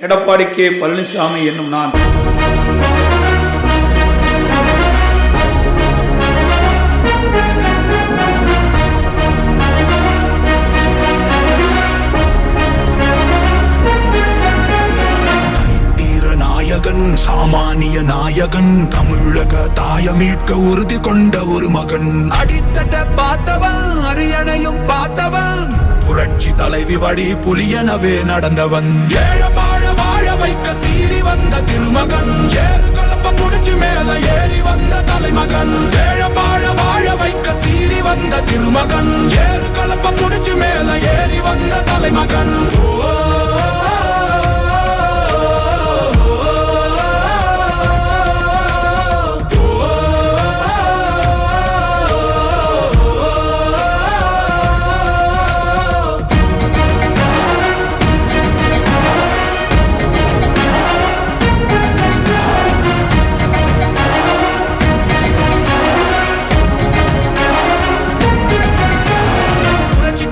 Edappadi K Palaniswami என்னும் நான் சாமானிய நாயகன், தமிழக தாய மீட்க உறுதி கொண்ட ஒரு மகன். அடித்தட்ட பார்த்தவன், அரியணையும் பார்த்தவன், புரட்சி தலைவி வழி புலியனவே நடந்தவன். ஏழ வாழ வாழ வைக்க சீறி வந்த திருமகன், ஏறு கலப்ப புடிச்சு மேல ஏறி வந்த தலைமகன். ஏழ வாழ வாழ வைக்க சீறி வந்த திருமகன், ஏறு கலப்ப புடிச்சு மேல ஏறி வந்த தலைமகன்.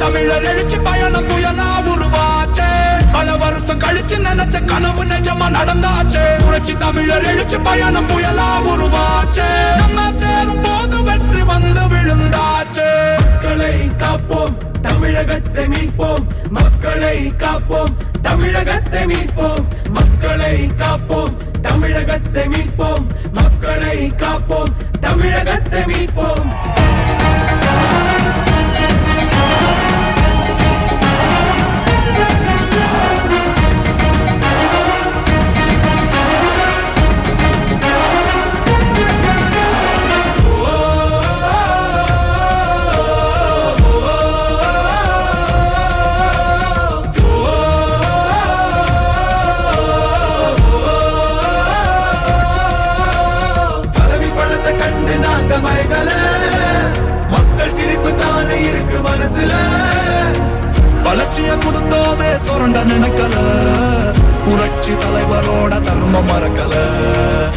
தமிழர் எழுச்சி பயணம் புயலா உருவாச்சே, பல வருஷம் கழிச்சு நினைச்ச கனவு நிஜமா நடந்தாச்சே. புரட்சி தமிழர் எழுச்சி பயணம் புயலா உருவாச்சே, நம்ம சேரும் போது வெற்றி வந்து விழுந்தாச்சே. மக்களை காப்போம், தமிழகத்தை மீட்போம். மக்களை காப்போம், தமிழகத்தை மீட்போம். மக்களை காப்போம், தமிழகத்தை மீட்போம். மக்களை காப்போம், தமிழகத்தை மீட்போம். மக்கள் சிரிப்பு தானே இருக்கு மனசுல, வளர்ச்சிய கொடுத்தோமே சுரண்ட நினைக்கல, புரட்சி தலைவரோட தர்மம் மறக்கல.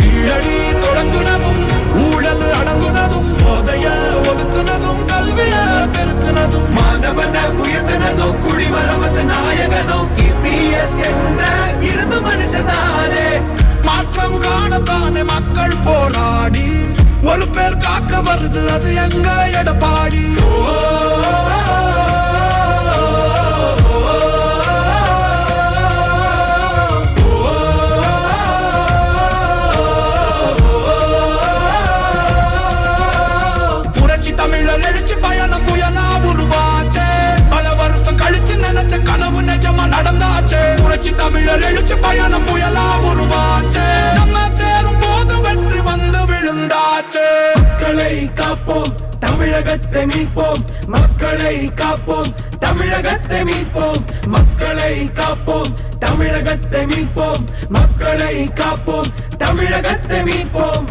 கீழடி தொடங்குனதும் ஊழல் அடங்குனதும், போதைய ஒதுக்குனதும் கல்விய பெருக்குனதும், மாணவன உயர்த்தினதும் குடிமரமத்து நாயகனும் இபிஎஸ் என்ற இரும்பு மனுஷனானே. மாற்றம் காணத்தானே மக்கள் போராடி ஒரு பேர் காக்க வருது, அது எங்க எடப்பாடி. புரட்சி தமிழர் எழுச்சி பயணம் புயலா உருவாச்சே, பல வருஷம் கழிச்சு நினைச்ச கனவு நிஜமா நடந்தாச்சே. புரட்சி தமிழர் எழுச்சி பயணம் புயலா உருவாச்சே, நம்ம சேரும் போது வெற்றி வந்து விழுந்தாச்சே. மக்களை காப்போம், தமிழகத்தை மீட்போம். மக்களை காப்போம், தமிழகத்தை மீட்போம். மக்களை காப்போம், தமிழகத்தை மீட்போம். மக்களை காப்போம், தமிழகத்தை மீட்போம்.